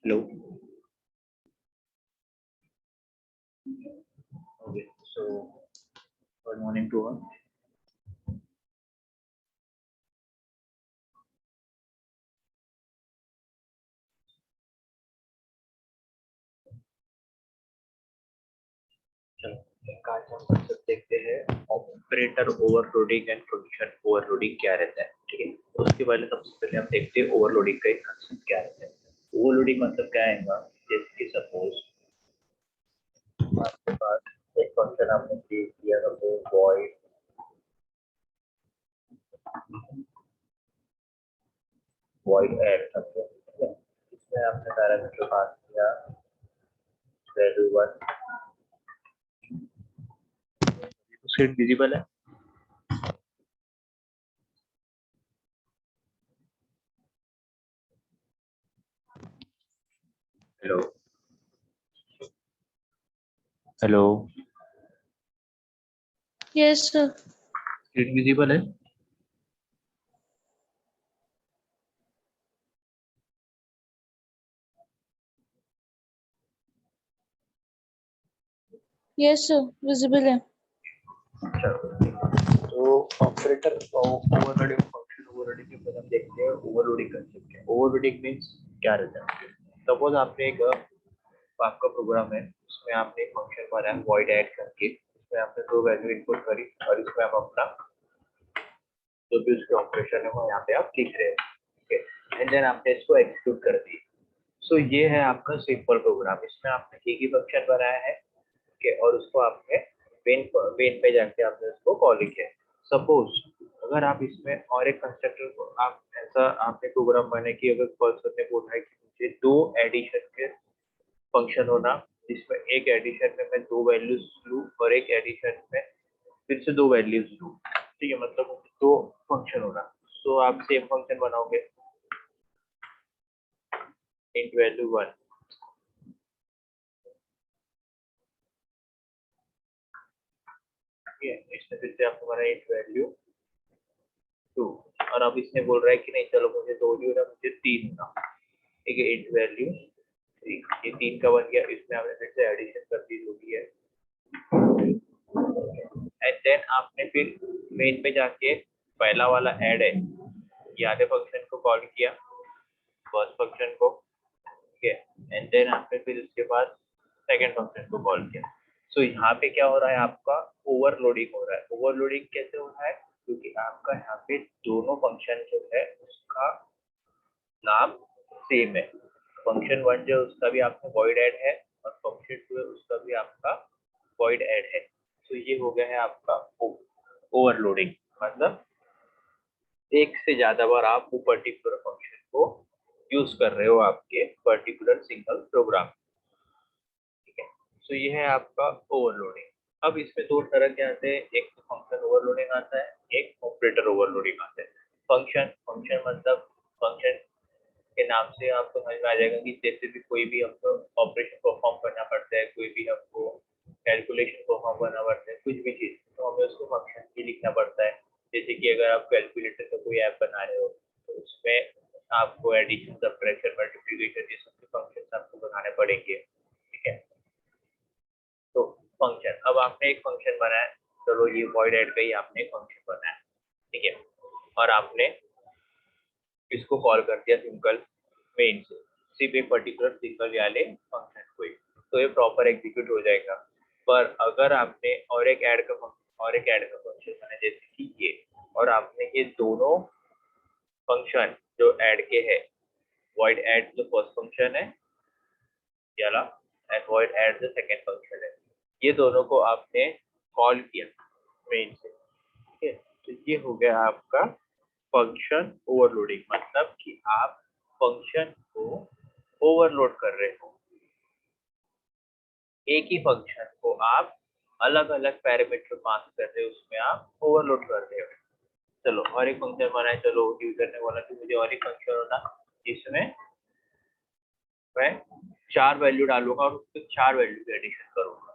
Hello. Okay, so good morning to all. चलो आज हम कंसेप्ट देखते हैं operator overloading and function overloading क्या रहता है। ठीक है, तो उसके पहले सबसे पहले हम देखते हैं ओवरलोडिंग का एक कंसेप्ट क्या रहता है। ओवरलोडिंग मतलब क्या आएगा, जैसे कि सपोज आपके पास एक फंक्शन आपने क्रिएट किया, सपोज वॉइड ऐड फंक्शन। इसमें आपने पैरामीटर पास किया वैल्यू 1, सेट विजिबल है। Hello hello, yes sir. Set visible है। यस सर, विजिबल है। तो ऑपरेटर ओवरलोडिंग फंक्शन ओवरलोडिंग के बाद हम देखते हैं ओवरलोडिंग कंसेप्ट क्या है। ओवरलोडिंग मींस क्या रहता है। सपोज आपने एक आपका प्रोग्राम है, उसमें आपने एक फंक्शन बनाया वॉइड ऐड करके, उसमें आपने दो वैल्यू इनपुट करी और इसमें आप अपना जो भी उसके ऑपरेशन है वो यहाँ पे आप लिख रहे हैं। ठीक है, एंड देन आपने इसको एग्जीक्यूट कर दी। सो ये है आपका सिंपल प्रोग्राम। इसमें आपने एक ही फंक्शन बनाया है, ठीक है, और उसको आपने मेन पे जाके आपने उसको कॉल किया। सपोज अगर आप इसमें और एक कंस्ट्रक्टर को आप ऐसा आपने प्रोग्राम बनाया कि अगर पर्सन ने बोला है कि मुझे दो एडिशन के फंक्शन होना, जिसमें एक एडिशन में मैं दो वैल्यूज लूँ और एक एडिशन में फिर से दो वैल्यूज लूँ। ठीक है, मतलब दो फंक्शन होना। तो आप सेम फंक्शन बनाओगे इंट वैल्यू 1, ठीक है, इसमें फिर से आपको बना इंट वैल्यू 2, और अब इसने बोल रहा है कि नहीं चलो मुझे दो नहीं होना, मुझे 3 होना। ठीक है, इंट वैल्यू 3, ये 3 का बन गया। इसमें आपने फिर से एडिशन कर दी जो भी है, एंड देन आपने फिर मेन पे जाके पहला वाला ऐड है ये आधे फंक्शन को कॉल किया, फर्स्ट फंक्शन को, ठीक है, एंड देन आपने फिर उसके बाद सेकंड फंक्शन को कॉल किया। सो यहाँ पे क्या हो रहा है, आपका ओवरलोडिंग हो रहा है। ओवरलोडिंग कैसे हो रहा है, क्योंकि आपका यहाँ पे दोनों फंक्शन जो है उसका नाम सेम है। फंक्शन 1 जो उसका भी आपका वॉइड ऐड है और फंक्शन 2 है उसका भी आपका वॉइड ऐड है। तो ये हो गया है आपका ओवरलोडिंग। मतलब एक से ज्यादा बार आप वो पर्टिकुलर फंक्शन को यूज कर रहे हो आपके पर्टिकुलर सिंगल प्रोग्राम। ठीक है, तो ये है आपका ओवरलोडिंग। अब इसमें दो तरह के आते हैं, एक तो फंक्शन ओवरलोडिंग आता है, एक ऑपरेटर ओवरलोडिंग आता है। फंक्शन फंक्शन मतलब फंक्शन के नाम से आपको समझ में आ जाएगा कि जैसे भी कोई भी हमको ऑपरेशन परफॉर्म करना पड़ता है, कोई भी हमको कैलकुलेशन परफॉर्म करना पड़ता है, कुछ भी चीज तो हमें उसको फंक्शन ही लिखना पड़ता है। जैसे कि अगर आप कैलकुलेटर का कोई ऐप बना रहे हो तो उसमें आपको एडिशन, सब्ट्रैक्शन, मल्टीप्लिकेशन ये सब के फंक्शन आपको बनाने पड़ेंगे। ठीक है, तो फंक्शन, अब आपने एक फंक्शन बनाया, चलो ये void add का ही आपने एक फंक्शन बनाया, ठीक है, और आपने इसको कॉल कर दिया सिंपल मेन से, सिर्फ एक पर्टिकुलर सिंगल वाले फंक्शन को ही, तो ये प्रॉपर एग्जीक्यूट हो जाएगा। पर अगर आपने और एक ऐड का फंक्शन बनाया जैसे कि ये, और आपने ये दोनों फंक्शन जो ऐड के है, void add जो फर्स्ट फंक्शन है याला एंड void add जो सेकंड फंक्शन है, ये दोनों को आपने कॉल किया मेन से, ठीक है, तो ये हो गया आपका फंक्शन ओवरलोडिंग, मतलब कि आप फंक्शन को ओवरलोड कर रहे हो, एक ही फंक्शन को आप अलग अलग पैरामीटर पास कर रहे हो, उसमें आप ओवरलोड कर रहे हो। चलो और एक फंक्शन बनाए, चलो यूजर ने बोला कि मुझे और एक फंक्शन होना जिसमें मैं 4 वैल्यू डालूंगा और उसके 4 वैल्यू की एडिशन करूंगा,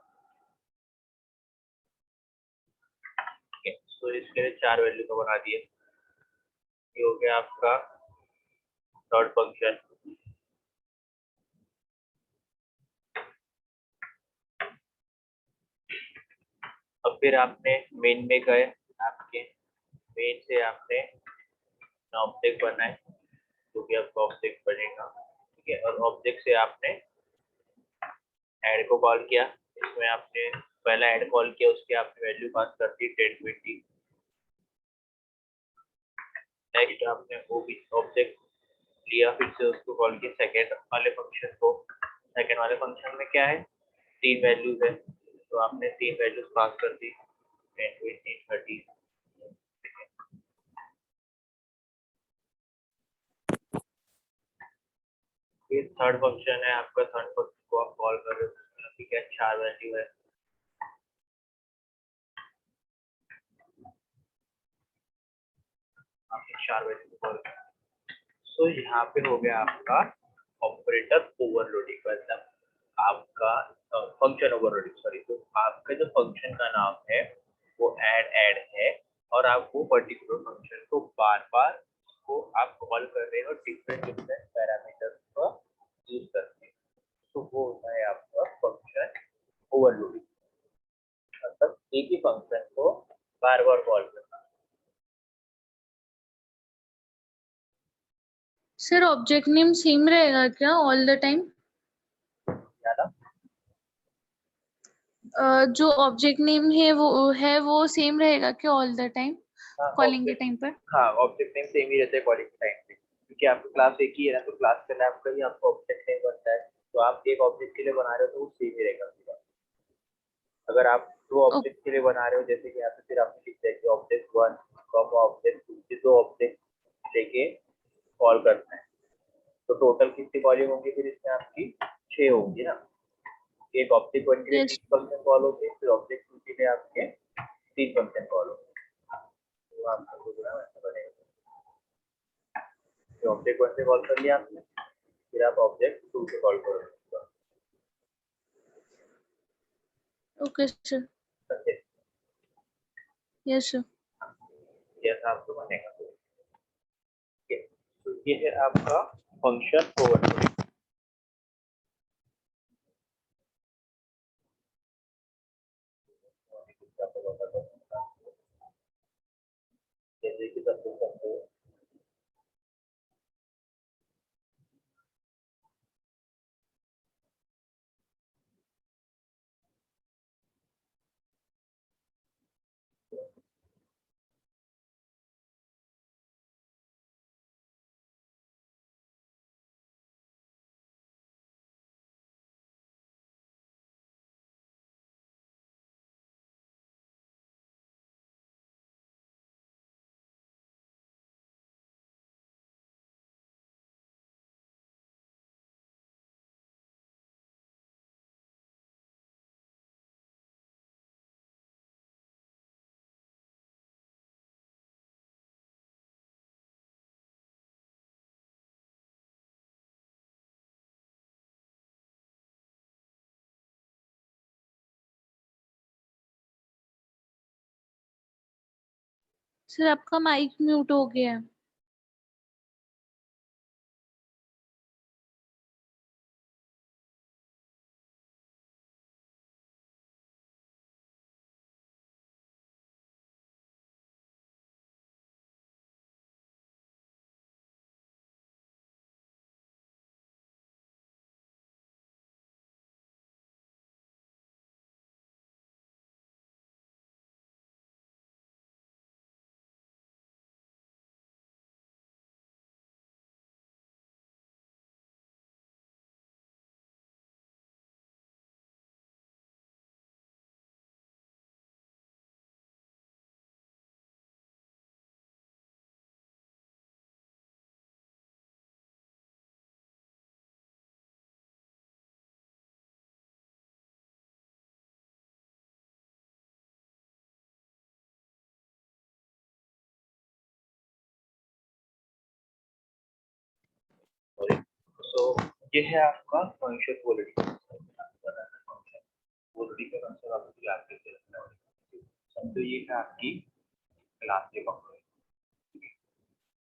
ठीक है, तो इसके लिए 4 वैल्यू को बना दिए, ये हो गया आपका थर्ड फंक्शन। अब फिर आपने मेन में गए, आपके मेन से आपने ऑब्जेक्ट बनाए, जो कि आपका ऑब्जेक्ट बनेगा, ठीक है, और ऑब्जेक्ट से आपने ऐड को कॉल किया, इसमें आपने पहला ऐड कॉल किया, उसके आपने वैल्यू पास कर दी 1020, नेक्स्ट आपने वो भी ऑब्जेक्ट लिया, फिर से उसको कॉल किया सेकंड वाले फंक्शन को, सेकंड वाले फंक्शन में क्या है, 3 वैल्यूज है, तो आपने 3 वैल्यूज पास कर दी 10 20 30, फिर थर्ड फंक्शन है आपका, थर्ड फंक्शन को आप कॉल कर रहे हो, उसमें आपकी क्या 4 वैल्यू है, आपने 4 वैल्यू को कॉल किया, तो यहाँ पे हो गया आपका ऑपरेटर ओवरलोडिंग, मतलब आपका फंक्शन ओवरलोडिंग, सॉरी, तो आपका जो फंक्शन का नाम है वो ऐड है, और आप वो पर्टिकुलर फंक्शन को बार बार को आप कॉल कर रहे हो डिफरेंट डिफरेंट पैरामीटर्स का यूज करके, तो वो होता है आपका फंक्शन ओवरलोडिंग, मतलब एक ही फंक्शन को बार बार कॉल करना। सर ऑब्जेक्ट नेम सेम रहेगा क्या ऑल द टाइम? ज्यादा जो ऑब्जेक्ट नेम है वो सेम रहेगा क्या ऑल द टाइम कॉलिंग के ऑब्जेक्ट, टाइम पर? हाँ ऑब्जेक्ट नेम सेम ही रहता है कॉलिंग टाइम पे, क्योंकि आपका क्लास एक ही है ना, तो क्लास का नाम का ही आपका ऑब्जेक्ट नेम बनता है, तो आप एक ऑब्जेक्ट के लिए बना रहे हो तो वो सेम ही रहेगा पूरा। अगर आप दो ओके ऑब्जेक्ट के लिए बना रहे हो, जैसे कि यहाँ पे फिर आपने लिख दिया कि ऑब्जेक्ट 1 कॉमा ऑब्जेक्ट 2, ये दो ऑब्जेक्ट लेके कॉल करना है, तो टोटल कितनी कॉलिंग होंगी फिर इसमें आपकी 6 होंगी ना, एक ऑब्जेक्ट 1 के लिए यस 3 फंक्शन कॉल होंगे, फिर ऑब्जेक्ट 2 के लिए आपके 3 फंक्शन कॉल होंगे, तो आपका प्रोग्राम ऐसा बनेगा, ऑब्जेक्ट 1 से कॉल कर लिया आपने, फिर आप ऑब्जेक्ट 2 से कॉल करोगे, ओके सर, समझे? Yes sir. जैसा आपको बनेगा, ठीक है, तो ये है आपका फंक्शन ओवरलोडिंग। जैसे कि सब कुछ समझो, सर आपका माइक म्यूट हो गया है। ये है आपका फंक्शन वैलिडिटी फंक्शन वैलिडिटी का कंसेप्ट आपको याद करके रखना है। समझो ये है आपकी क्लास के फंक्शन।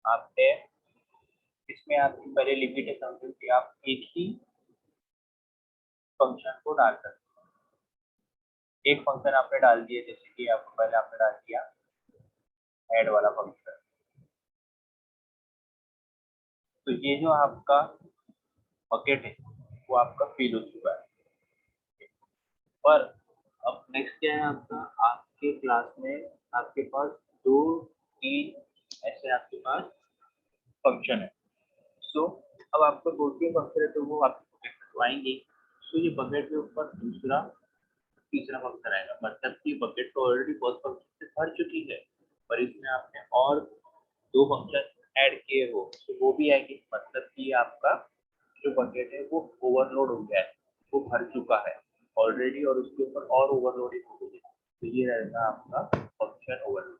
आपने इसमें आपकी पहले लिमिट है समझो कि आप एक ही फंक्शन को डाल सकते हैं। एक फंक्शन आपने डाल दिया, जैसे कि आपको पहले आपने डाल दिया ऐड वाला फंक्शन, तो ये जो आपका बकेट है वो आपका फिल हो चुका है। पर अब नेक्स्ट क्या है आपका, आपके क्लास में आपके पास 2 3 ऐसे आपके पास फंक्शन है। सो अब आपको 2 3 फंक्शन है तो वो आपके बकेट में आएंगे। तो ये बकेट के ऊपर दूसरा तीसरा फंक्शन आएगा, मतलब कि बकेट तो ऑलरेडी फर्स्ट फंक्शन से भर चुकी है, पर इसमें आपने और 2 फंक्शन ऐड किए हो तो वो भी आएंगे, मतलब कि आपका जो बकेट है वो ओवरलोड हो गया है, वो भर चुका है ऑलरेडी और उसके ऊपर और ओवरलोडिंग हो गई है। तो ये रहेगा आपका function overload.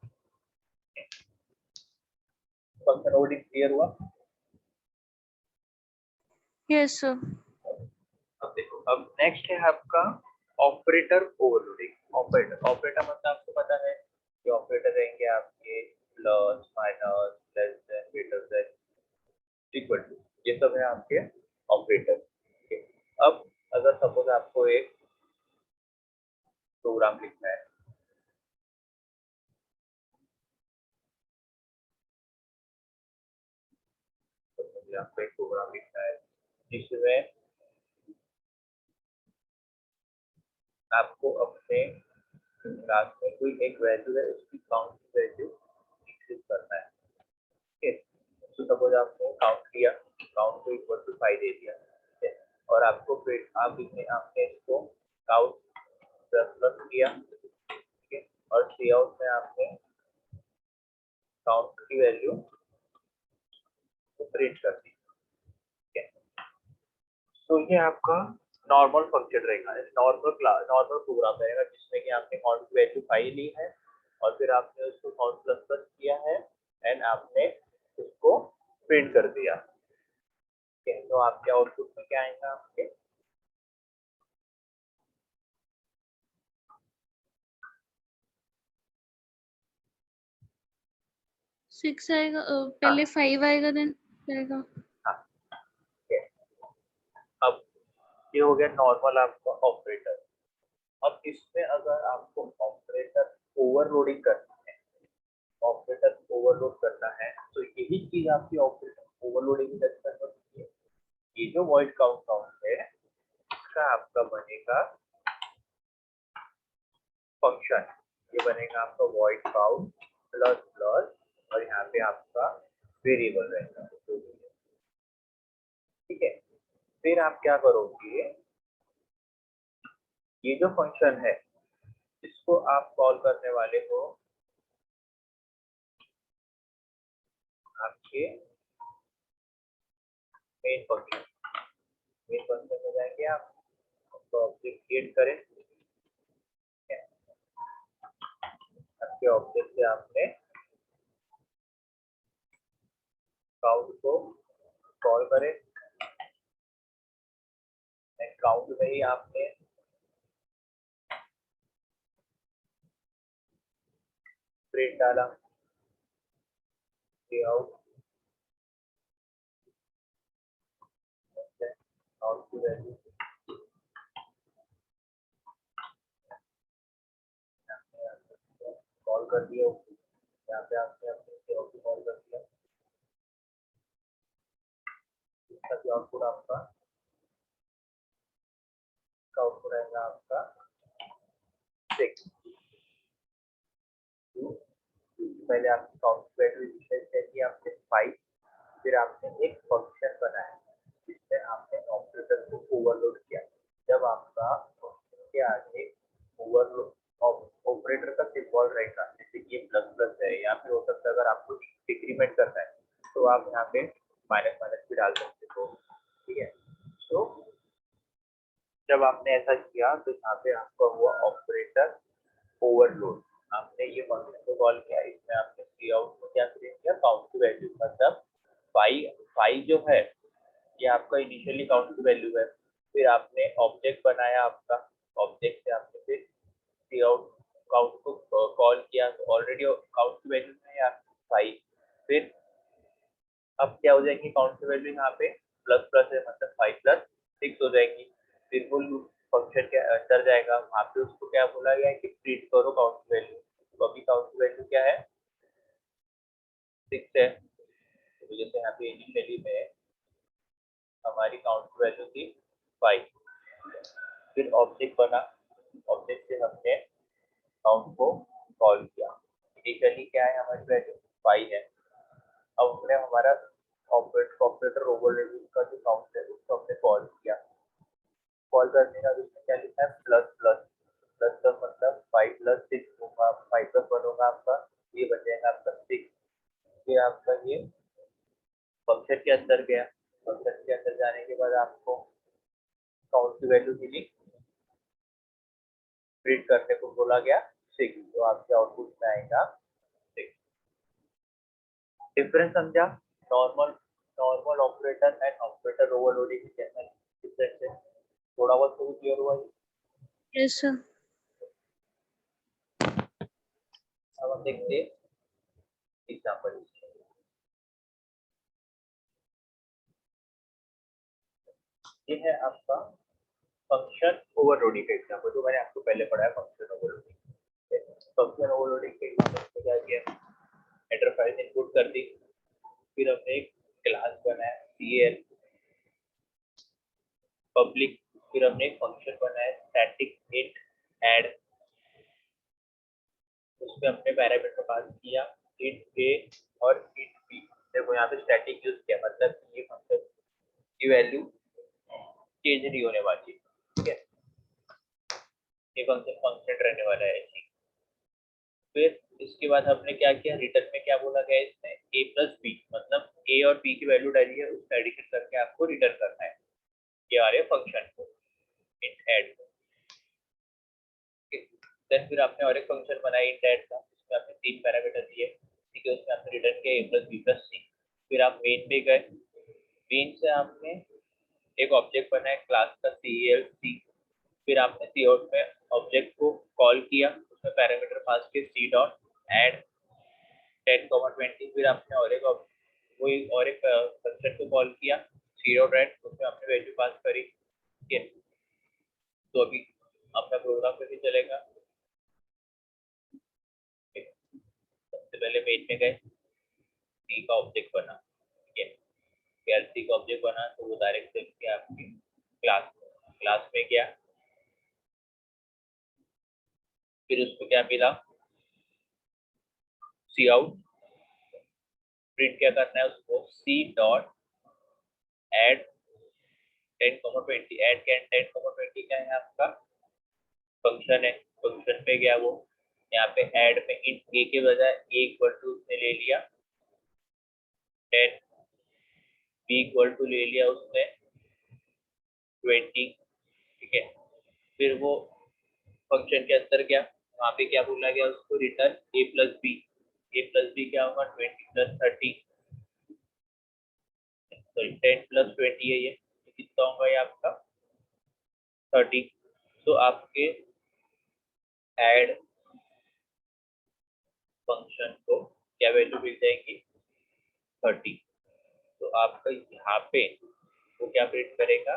Function overloading clear हुआ? Yes sir. अब देखो, अब नेक्स्ट है आपका ऑपरेटर ओवरलोडिंग। ऑपरेटर ऑपरेटर मतलब आपको पता है कि ऑपरेटर रहेंगे आपके plus minus less than greater than equal to, ये सब है आपके ऑपरेटर। अब अगर सपोज आपको एक प्रोग्राम लिखना है, तो मुझे आपको एक प्रोग्राम लिखना है जिसमें आपको अपने क्लास में कोई एक वैल्यू है उसकी काउंट वैल्यू इंक्रीज करना है। ठीक है, तो सपोज आपने काउंट किया, काउंट को इक्वल टू 5 दे दिया, ठीक है, और आपको फिर आपने इसको काउंट प्लस प्लस किया, ठीक है, और सी आउट में आपने काउंट की वैल्यू को प्रिंट कर दी। ठीक है, तो ये आपका नॉर्मल फंक्शन रहेगा, नॉर्मल क्लास नॉर्मल प्रोग्राम रहेगा जिसमें कि आपने काउंट की वैल्यू 5 ली है और फिर आपने उसको काउंट प्लस प्लस किया है एंड आपने उसको प्रिंट कर दिया। ठीक है, तो आपके आउटपुट में क्या आएगा आपके 6 आएगा, हाँ पहले 5 आएगा देन आएगा। हाँ ठीक है। अब ये हो गया नॉर्मल आपका ऑपरेटर। अब इसमें अगर आपको ऑपरेटर ओवरलोडिंग करना है, ऑपरेटर ओवरलोड करना है, तो यही चीज आपकी ऑपरेटर ओवरलोडिंग के अंदर होती है। ये जो वॉइड काउंट काउंट है इसका आपका बनेगा फंक्शन, ये बनेगा आपका वॉइड काउंट प्लस प्लस और यहाँ पे आपका वेरिएबल रहेगा। ठीक है, फिर आप क्या करोगे, ये जो फंक्शन है इसको आप कॉल करने वाले हो आपके मेन फंक्शन। मेन फंक्शन में जाएंगे आप, तो ऑब्जेक्ट क्रिएट करें। ठीक है, आपके ऑब्जेक्ट से आपने काउंट को कॉल करें, काउंट में ही आपने प्रिंट डाला, आउट काउंट की वैल्यू कॉल कर दिया, यहाँ पे आपने अपने को कॉल कर दिया, इसका आउटपुट आपका आउटपुट रहेगा आपका 6। पहले आपकी काउंट वैल्यू इनिशियलाइज की आपने 5, फिर आपने एक फंक्शन बनाया जिसमें आपने ऑपरेटर को ओवरलोड किया। जब आपका फंक्शन के आगे ओवरलोड ऑपरेटर का सिंबल रहेगा, जैसे कि ये प्लस प्लस है या फिर हो सकता है अगर आपको डिक्रीमेंट करना है तो आप यहाँ पे माइनस माइनस भी डाल सकते हो। ठीक है, तो जब आपने ऐसा किया तो यहाँ पे आपका हुआ ऑपरेटर ओवरलोड। आपने ये फंक्शन को कॉल किया, इसमें आपने सी आउट को क्या प्रिंट किया, काउंट की वैल्यू, मतलब फाइव फाइव जो है ये आपका इनिशियली काउंट की वैल्यू है। फिर आपने ऑब्जेक्ट बनाया आपका, ऑब्जेक्ट से आपने फिर सी आउट काउंट को कॉल किया, तो ऑलरेडी काउंट की वैल्यू है यहाँ 5। फिर अब क्या हो जाएंगी काउंट की वैल्यू यहाँ पे प्लस प्लस है, मतलब 5 प्लस 6 हो जाएंगी। फिर वो फंक्शन के अंदर जाएगा, वहाँ पे उसको क्या बोला गया है कि प्रिंट करो काउंट की वैल्यू। तो अभी काउंट की वैल्यू क्या है 6 है। तो जैसे यहाँ पे इनिशियली में हमारी काउंट की वैल्यू थी 5। फिर ऑब्जेक्ट बना, ऑब्जेक्ट से हमने काउंट को कॉल किया। इनिशियली क्या है हमारी वैल्यू 5 है। अब हमने हमारा ऑपरेटर ओवरलोडिंग का जो काउंट है उसको हमने कॉल किया। कॉल करने का उसमें क्या लिखा है प्लस प्लस प्लस का मतलब 5 प्लस 6 होगा, 5 प्लस 1 होगा आपका, ये बन जाएगा आपका 6। फिर आपका ये फंक्शन के अंदर गया, फंक्शन के अंदर जाने के बाद आपको काउंट की वैल्यू मिली, प्रिंट करने को बोला गया 6, तो आपके आउटपुट में आएगा 6। डिफरेंस समझा? Normal normal operator and operator overloading के अंदर डिफरेंस है, थोड़ा बहुत तो क्लियर हुआ है। Yes sir. अब हम देखते हैं एग्जांपल। ये है आपका फंक्शन ओवरलोडिंग का एग्जांपल, जो मैंने आपको पहले पढ़ाया फंक्शन ओवरलोडिंग। फंक्शन ओवरलोडिंग के एग्जांपल में क्या किया, हेडर फाइल इनपुट कर दी, फिर हमने एक क्लास बनाया CL पब्लिक, फिर हमने एक फंक्शन बनाया स्टैटिक इंट ऐड, उसमें हमने पैरामीटर पास किया इंट a और इंट b। देखो यहाँ पे स्टैटिक यूज किया, मतलब ये फंक्शन की वैल्यू चेंज नहीं होने वाली, ठीक है, ये फंक्शन कांस्टेंट रहने वाला है ऐसे। फिर इसके बाद हमने क्या किया, रिटर्न में क्या बोला गया इसमें a प्लस बी, मतलब a और b की वैल्यू डाली है, उसका एडिशन करके आपको रिटर्न करना है ये आ रहे फंक्शन को इंट ऐड। देन फिर आपने और एक फंक्शन बनाया इंट ऐड का, उसमें आपने 3 पैरामीटर दिए, ठीक है, उसमें आपने रिटर्न किया a प्लस बी प्लस सी। फिर आप मेन पे गए, मेन से आपने एक ऑब्जेक्ट बनाया क्लास का CLC, फिर आपने सी आउट में ऑब्जेक्ट को कॉल किया, उसमें पैरामीटर पास के सी डॉट ऐड 10,20। फिर आपने और एक वही और एक फंक्शन को कॉल किया सी डॉट ऐड, उसमें आपने वैल्यू पास करी, ठीक है। तो अभी अपना प्रोग्राम कैसे चलेगा, सबसे पहले पेज में गए, सी का ऑब्जेक्ट बना, ठीक है, फिर सी का ऑब्जेक्ट बना तो वो डायरेक्ट चल के आपकी क्लास में गया, फिर उसको क्या मिला सी आउट, प्रिंट क्या करना है उसको सी डॉट ऐड 10,20। ऐड क्या 10,20 क्या है आपका फंक्शन है, फंक्शन पे गया वो, यहाँ पे ऐड में इंट ए के बजाय ए इक्वल टू उसने ले लिया 10, बी इक्वल टू ले लिया उसने 20, ठीक है। फिर वो फंक्शन के अंदर गया, वहाँ पे क्या बोला गया उसको रिटर्न ए प्लस बी, ए प्लस बी क्या होगा 20 प्लस 30, सॉरी 10 प्लस 20 है ये, तो कितना होगा ये आपका 30। तो आपके ऐड फंक्शन को क्या वैल्यू मिल जाएगी 30। तो आपका यहाँ पे वो क्या प्रिंट करेगा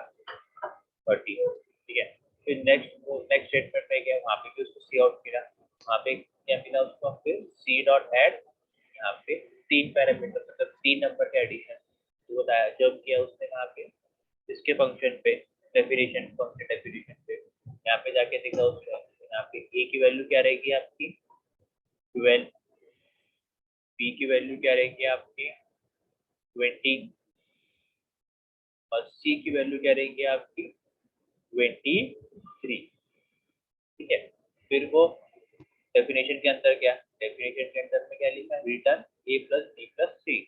30, ठीक है। फिर नेक्स्ट स्टेटमेंट में गया, वहाँ पे भी उसको सी आउट मिला, वहाँ पे क्या मिला उसको फिर सी डॉट ऐड, यहाँ पे 3 पैरामीटर मतलब 3 नंबर का एडिशन तो बताया जब किया उसने वहाँ पे इसके फंक्शन पे डेफिनेशन फंक्शन डेफिनेशन पे यहाँ पे जाके देखा उसका, यहाँ पे ए की वैल्यू क्या रहेगी आपकी 12, बी की वैल्यू क्या रहेगी आपकी 20 और सी की वैल्यू क्या रहेगी आपकी 23, ठीक है। फिर वो डेफिनेशन के अंदर क्या, डेफिनेशन के अंदर में क्या लिखा है रिटर्न ए प्लस बी प्लस सी,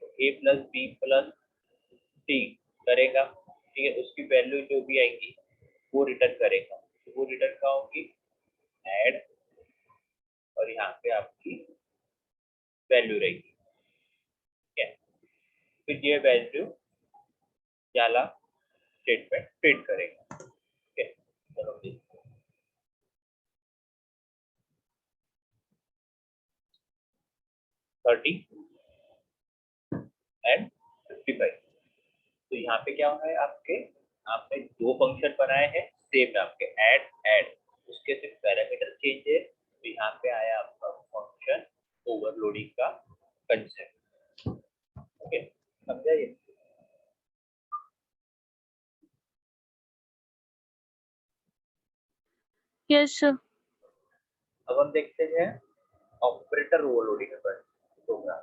तो ए प्लस बी प्लस सी करेगा, ठीक है, उसकी वैल्यू जो भी आएगी वो रिटर्न करेगा, तो वो रिटर्न क्या होगी ऐड और यहाँ पे आपकी वैल्यू रहेगी, ठीक है। फिर ये वैल्यू वाला स्टेटमेंट प्रिंट करेगा। ओके, चलो देखते हैं। 30 एंड 55। तो यहाँ पे क्या हो रहा है, आपने दो फंक्शन बनाए हैं सेम, आपके ऐड उसके सिर्फ पैरामीटर चेंज है। तो यहाँ पे आया आपका फंक्शन ओवरलोडिंग का कंसेप्ट। ओके, समझा ये? Yes sir. अब हम देखते हैं ऑपरेटर ओवरलोडिंग पर प्रोग्राम।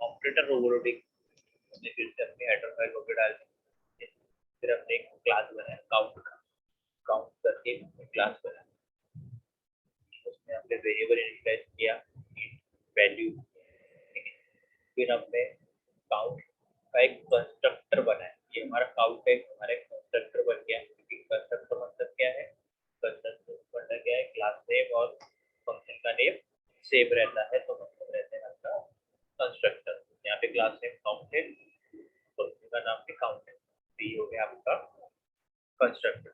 ऑपरेटर ओवरलोडिंग हमने फिर से अपने हेडर फाइल को डाल दी। फिर हमने एक क्लास बनाया काउंट करके क्लास बनाया। उसमें हमने वेरिएबल इनिशियलाइज किया वैल्यू। फिर हमने काउंट का एक कंस्ट्रक्टर बनाया। ये हमारा काउंट हमारा एक कंस्ट्रक्टर बन गया। क्योंकि कंस्ट्रक्टर मतलब क्या है, कंस्ट्रक्टर मतलब क्या है, क्लास नेम और फंक्शन का नेम सेम रहता है, तो मतलब रहते हैं आपका कंस्ट्रक्टर। यहाँ पे क्लास नेम काउंट है, फंक्शन का नाम भी काउंट है, तो ये हो गया आपका कंस्ट्रक्टर।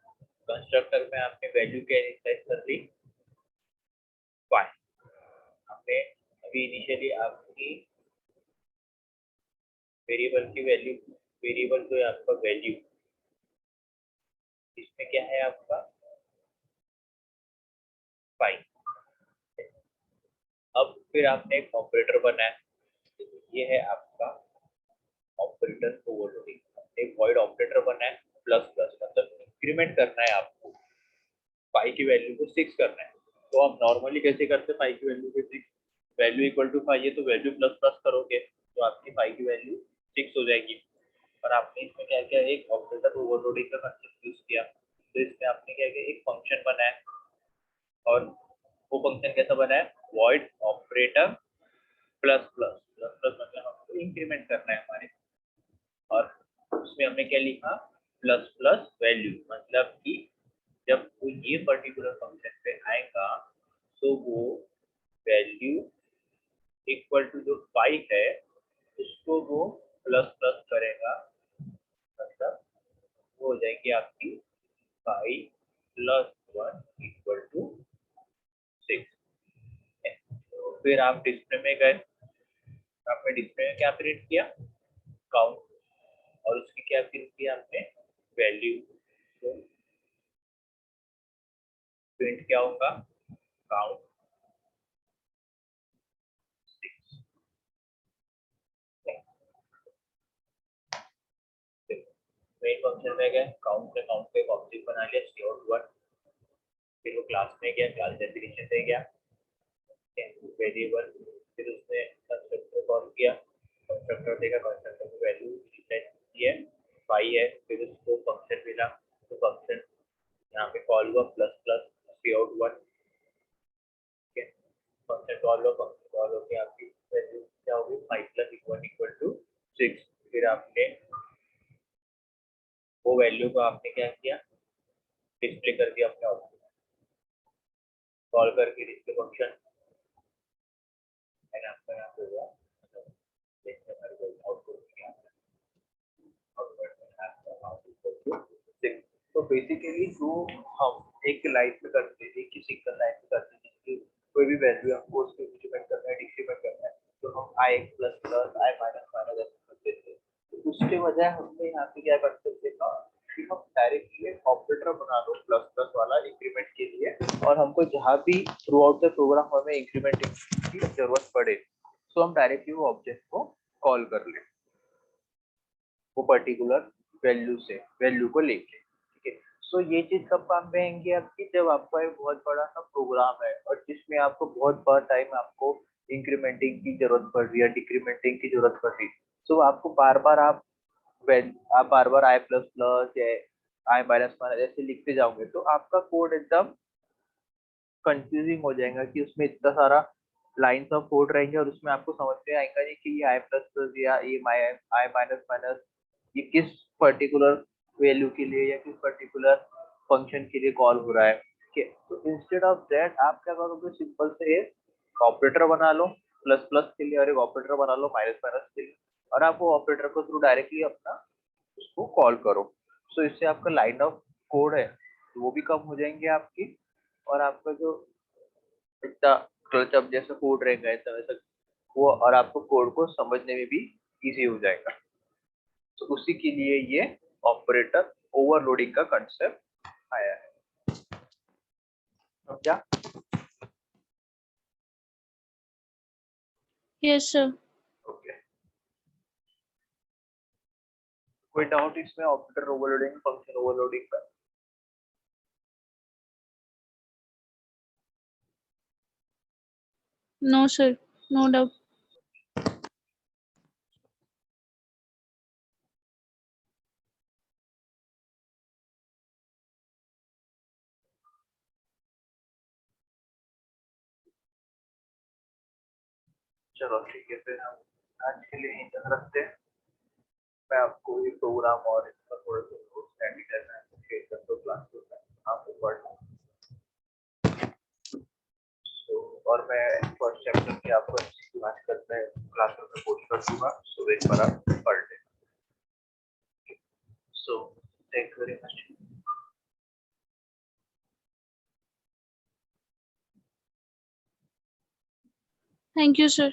कंस्ट्रक्टर में आपने वैल्यू क्या इनिशियलाइज कर ली, y। आपने अभी इनिशियली आपकी वेरिएबल की वैल्यू, वेरिएबल जो है आपका वैल्यू, इसमें क्या है आपका 5। अब फिर आपने एक ऑपरेटर बनाया, ये है आपका ऑपरेटर ओवरलोडिंग। एक वॉइड ऑपरेटर बनाया प्लस प्लस, मतलब इंक्रीमेंट करना है आपको, पाई की वैल्यू को 6 करना है। तो आप नॉर्मली कैसे करते हैं, पाई की वैल्यू को 6, वैल्यू इक्वल टू 5 है तो वैल्यू प्लस प्लस करोगे तो आपकी पाई की वैल्यू 6 हो जाएगी। और आपने इसमें क्या किया, एक ऑपरेटर ओवरलोडिंग का कंसेप्ट यूज किया। तो इसमें आपने क्या किया, एक फंक्शन बनाया, और वो फंक्शन कैसा बनाया, void operator plus plus. Plus plus मतलब हमको इंक्रीमेंट करना है हमारे, और उसमें हमने क्या लिखा, प्लस प्लस वैल्यू। मतलब कि जब वो ये पर्टिकुलर फंक्शन पे आएगा तो वो वैल्यू इक्वल टू जो 5 है उसको वो प्लस प्लस करेगा, मतलब वो हो जाएगी आपकी 5 प्लस 1 इक्वल टू 6। तो फिर आप डिस्प्ले में गए, आपने डिस्प्ले में क्या प्रिंट किया, काउंट, और उसकी क्या प्रिंट किया आपने, वैल्यू। तो प्रिंट क्या होगा, काउंट 6। मेन फंक्शन में गए, काउंट में काउंट पे ऑब्जेक्ट बना लिया CO1। फिर वो क्लास में गया, क्लास डेफिनेशन दे गया वेरिएबल। फिर उसने कंस्ट्रक्टर कॉल किया, कंस्ट्रक्टर देगा, कंस्ट्रक्टर की वैल्यू इनिशियलाइज की है 5 है। फिर उसको फंक्शन मिला, तो फंक्शन यहाँ पे कॉल हुआ प्लस प्लस CO1। ठीक है, फंक्शन कॉल हुआ, फंक्शन कॉल होकर आपकी वैल्यू क्या होगी, 5 प्लस 1 इक्वल टू 6। फिर आपने वो वैल्यू को आपने क्या किया, डिस्प्ले कर दिया अपने आउटपुट, कॉल करके डिस्प्ले फंक्शन एंड आपका यहाँ पे हुआ, मतलब देखते हमारे को आउटपुट क्या है, आउटपुट में आपका आउटपुट को 6। तो बेसिकली जो हम एक लाइन में करते थे, एक सिंगल लाइन में करते थे कि कोई भी वैल्यू हमको उसको इंक्रीमेंट करना है, डिक्रीमेंट करना है, तो हम i plus plus i minus minus ऐसे करते थे। तो उसके बजाय हमने यहाँ पे क्या करते थे ना, कि हम डायरेक्टली एक ऑपरेटर बना दो प्लस प्लस वाला इंक्रीमेंट के लिए, और हमको जहाँ भी थ्रू आउट द प्रोग्राम हमें इंक्रीमेंट की जरूरत पड़े तो हम डायरेक्टली वो ऑब्जेक्ट को कॉल कर ले, वो पर्टिकुलर वैल्यू से वैल्यू को लेके। ठीक है, सो ये चीज कब काम में आएंगी आपकी, जब आपका एक बहुत बड़ा सा प्रोग्राम है और जिसमें आपको बहुत बार टाइम आपको इंक्रीमेंटिंग की जरूरत पड़ रही है, डिक्रीमेंटिंग की जरूरत पड़ रही है। सो आपको बार बार आप बार बार आई प्लस प्लस या आई माइनस माइनस ऐसे लिखते जाओगे तो आपका कोड एकदम कंफ्यूजिंग हो जाएगा कि उसमें इतना सारा लाइंस ऑफ कोड रहेंगे और उसमें आपको समझ में आएगा नहीं कि ये आई प्लस प्लस या ये आई माइनस माइनस ये किस पर्टिकुलर वैल्यू के लिए या किस पर्टिकुलर फंक्शन के लिए कॉल हो रहा है। ठीक है, तो इंस्टेड ऑफ दैट आप क्या करोगे, सिंपल से एक ऑपरेटर बना लो प्लस प्लस के लिए और एक ऑपरेटर बना लो माइनस माइनस के लिए, और आप वो ऑपरेटर को थ्रू डायरेक्टली अपना उसको कॉल करो। सो इससे आपका लाइन ऑफ कोड है वो भी कम हो जाएंगे आपकी, और आपका जो इतना क्लच अप जैसा कोड रहेगा ऐसा वैसा वो, और आपको कोड को समझने में भी इजी हो जाएगा। तो उसी के लिए ये ऑपरेटर ओवरलोडिंग का कंसेप्ट आया है। समझा? Yes, sir. ओके, कोई डाउट इसमें ऑपरेटर ओवरलोडिंग फंक्शन ओवरलोडिंग का? No, sir. No doubt. चलो ठीक है, फिर हम आज के लिए यहीं तक रखते हैं। मैं आपको ये प्रोग्राम और इसका थोड़ा सा नोट्स रेडी करना है, शेयर कर दो क्लास में, आपको पढ़ना। तो और मैं फर्स्ट चैप्टर की आपको एमसीक्यू आज कल मैं क्लास में पोस्ट कर दूंगा, सो एक बार आप पढ़ लें। So thank you very much. Thank you, sir.